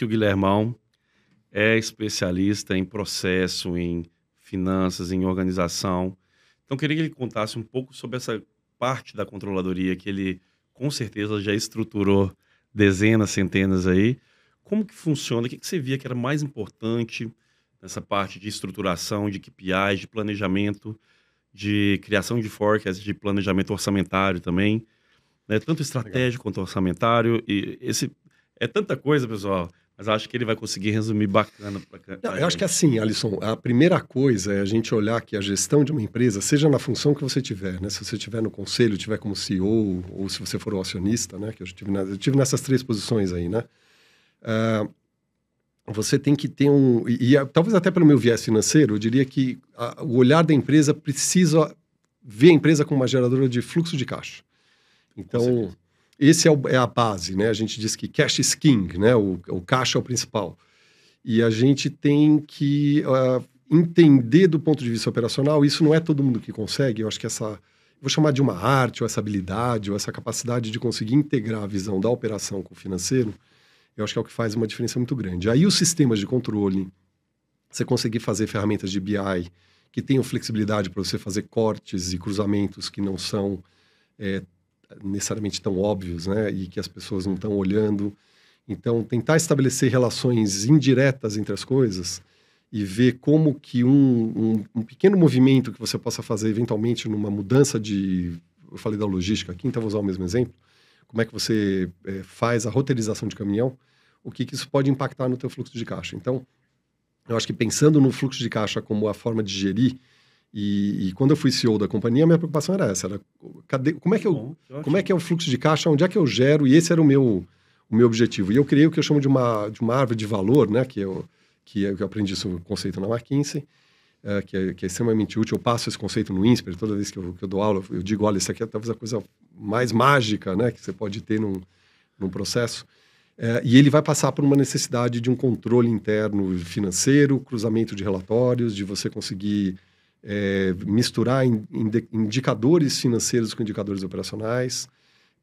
que o Guilhermão é especialista em processo, em finanças, em organização. Então, queria que ele contasse um pouco sobre essa parte da controladoria que ele, com certeza, já estruturou dezenas, centenas aí. Como que funciona? O que você via que era mais importante nessa parte de estruturação, de KPIs, de planejamento, de criação de forecast, de planejamento orçamentário também, né? Tanto Legal. estratégico quanto orçamentário. E esse é tanta coisa, pessoal, mas acho que ele vai conseguir resumir bacana para Não, a eu acho que gente. assim, Alisson, a primeira coisa é a gente olhar que a gestão de uma empresa, seja na função que você tiver, né? Se você estiver no conselho, estiver como CEO, ou se você for um acionista, né? Que eu tive nessas três posições aí, né? Ah, você tem que ter talvez até pelo meu viés financeiro, eu diria que o olhar da empresa precisa ver a empresa como uma geradora de fluxo de caixa. Com Então, certeza. esse é a base, né? A gente diz que cash is king, né? O caixa é o principal. E a gente tem que entender do ponto de vista operacional, isso não é todo mundo que consegue, eu acho que vou chamar de uma arte, ou essa habilidade, ou essa capacidade de conseguir integrar a visão da operação com o financeiro, eu acho que é o que faz uma diferença muito grande. Aí os sistemas de controle, você conseguir fazer ferramentas de BI que tenham flexibilidade para você fazer cortes e cruzamentos que não são é, necessariamente tão óbvios, né? E que as pessoas não estão olhando. Então, tentar estabelecer relações indiretas entre as coisas e ver como que um pequeno movimento que você possa fazer eventualmente numa mudança eu falei da logística aqui, então vou usar o mesmo exemplo, como é que você faz a roteirização de caminhão, o que isso pode impactar no teu fluxo de caixa. Então, eu acho que pensando no fluxo de caixa como a forma de gerir, e quando eu fui CEO da companhia, a minha preocupação era essa, Que bom, que como é ótimo. que é o fluxo de caixa, onde é que eu gero, e esse era o meu objetivo. E eu criei o que eu chamo de uma árvore de valor, né, que eu aprendi esse conceito na McKinsey, que é extremamente útil. Eu passo esse conceito no INSPER, toda vez que eu dou aula, eu digo, olha, isso aqui é talvez a coisa mais mágica, né, que você pode ter num processo. E ele vai passar por uma necessidade de um controle interno financeiro, cruzamento de relatórios, de você conseguir misturar indicadores financeiros com indicadores operacionais,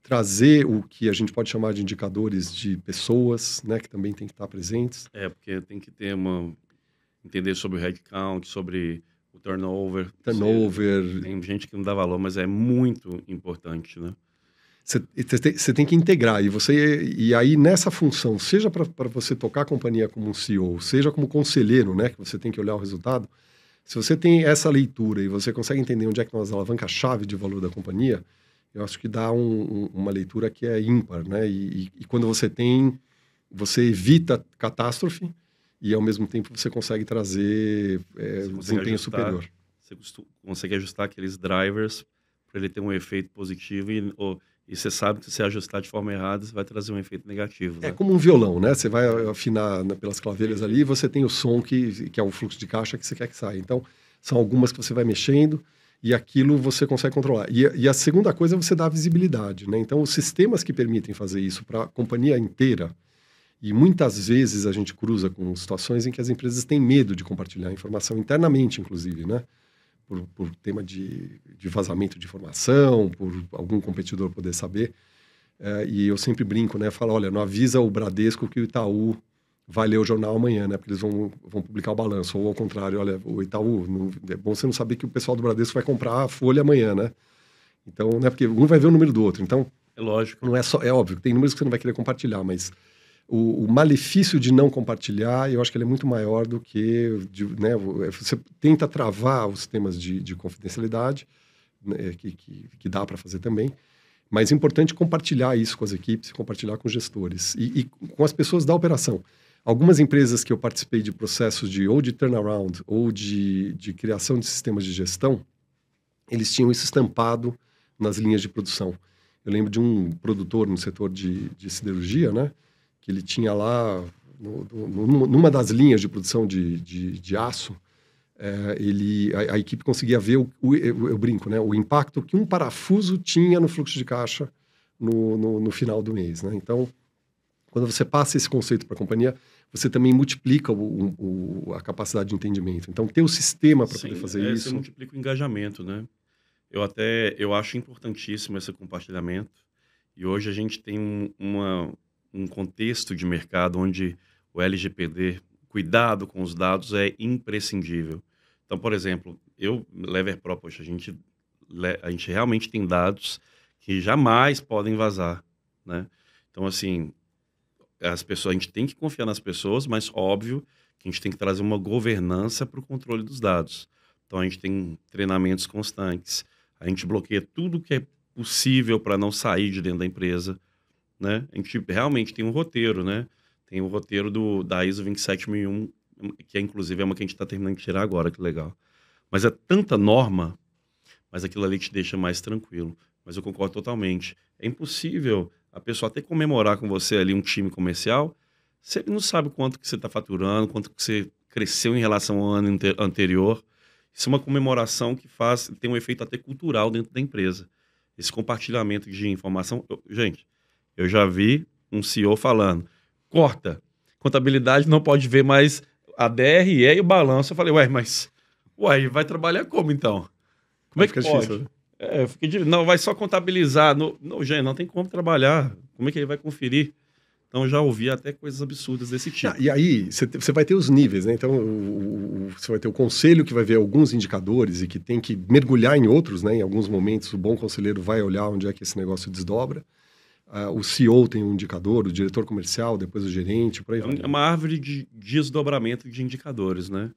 trazer o que a gente pode chamar de indicadores de pessoas, né, que também tem que estar presentes. É, porque tem que ter entender sobre o headcount, sobre o turnover. Turnover. Tem gente que não dá valor, mas é muito importante, né? Você tem que integrar. E aí, nessa função, seja para você tocar a companhia como um CEO, seja como conselheiro, né, que você tem que olhar o resultado, se você tem essa leitura e você consegue entender onde é que estão as alavancas-chave de valor da companhia, eu acho que dá uma leitura que é ímpar, né? E quando você evita catástrofe e, ao mesmo tempo, você consegue trazer Você consegue desempenho ajustar, superior. consegue ajustar aqueles drivers para ele ter um efeito positivo e você sabe que se você ajustar de forma errada, você vai trazer um efeito negativo, É né? como um violão, né? Você vai afinar pelas clavelhas ali e Perfeito. você tem o som que é o fluxo de caixa que você quer que saia. Então, são algumas que você vai mexendo e aquilo você consegue controlar. E a segunda coisa é você dar visibilidade, né? Então, os sistemas que permitem fazer isso para a companhia inteira, e muitas vezes a gente cruza com situações em que as empresas têm medo de compartilhar informação internamente, inclusive, né? Por tema de vazamento de informação, por algum competidor poder saber. E eu sempre brinco, né? Falo, olha, não avisa o Bradesco que o Itaú vai ler o jornal amanhã, né? Porque eles vão publicar o balanço. Ou ao contrário, olha, o Itaú, é bom você não saber que o pessoal do Bradesco vai comprar a Folha amanhã, né? Então, né? Porque um vai ver o número do outro. Então, É lógico. não é só, é óbvio, tem números que você não vai querer compartilhar, mas o malefício de não compartilhar, eu acho que ele é muito maior do que, né? Você tenta travar os temas de confidencialidade, né, que dá para fazer também, mas é importante compartilhar isso com as equipes, compartilhar com os gestores e com as pessoas da operação. Algumas empresas que eu participei de processos ou de turnaround ou de criação de sistemas de gestão, eles tinham isso estampado nas linhas de produção. Eu lembro de um produtor no setor de siderurgia, né, que ele tinha lá, numa das linhas de produção de aço, a equipe conseguia ver, eu brinco, né, o impacto que um parafuso tinha no fluxo de caixa no final do mês. Né? Então, quando você passa esse conceito para a companhia, você também multiplica a capacidade de entendimento. Então, ter o sistema para poder Sim, fazer você isso. multiplica o engajamento, né? Eu acho importantíssimo esse compartilhamento. E hoje a gente tem um contexto de mercado onde o LGPD, cuidado com os dados é imprescindível. Então, por exemplo, Leverpro, poxa, a gente realmente tem dados que jamais podem vazar, né? Então, assim, a gente tem que confiar nas pessoas, mas óbvio que a gente tem que trazer uma governança para o controle dos dados. Então, a gente tem treinamentos constantes, a gente bloqueia tudo que é possível para não sair de dentro da empresa, né? A gente realmente tem um roteiro, né? Tem o roteiro da ISO 27001, que inclusive é uma que a gente está terminando de tirar agora, que legal. Mas é tanta norma, mas aquilo ali te deixa mais tranquilo. Mas eu concordo totalmente. É impossível a pessoa até comemorar com você ali um time comercial, se ele não sabe quanto que você está faturando, quanto que você cresceu em relação ao ano anterior. Isso é uma comemoração que tem um efeito até cultural dentro da empresa. Esse compartilhamento de informação. Gente, eu já vi um CEO falando, corta, contabilidade não pode ver mais a DRE e o balanço. Eu falei, vai trabalhar como então? Como é que pode? Difícil, né? Não, vai só contabilizar. Não, gente, não tem como trabalhar. Como é que ele vai conferir? Então, eu já ouvi até coisas absurdas desse tipo. E aí, você vai ter os níveis, né? Então, você vai ter o conselho que vai ver alguns indicadores e que tem que mergulhar em outros, né? Em alguns momentos, o bom conselheiro vai olhar onde é que esse negócio desdobra. O CEO tem um indicador, o diretor comercial, depois o gerente, por aí vai. É uma árvore de desdobramento de indicadores, né?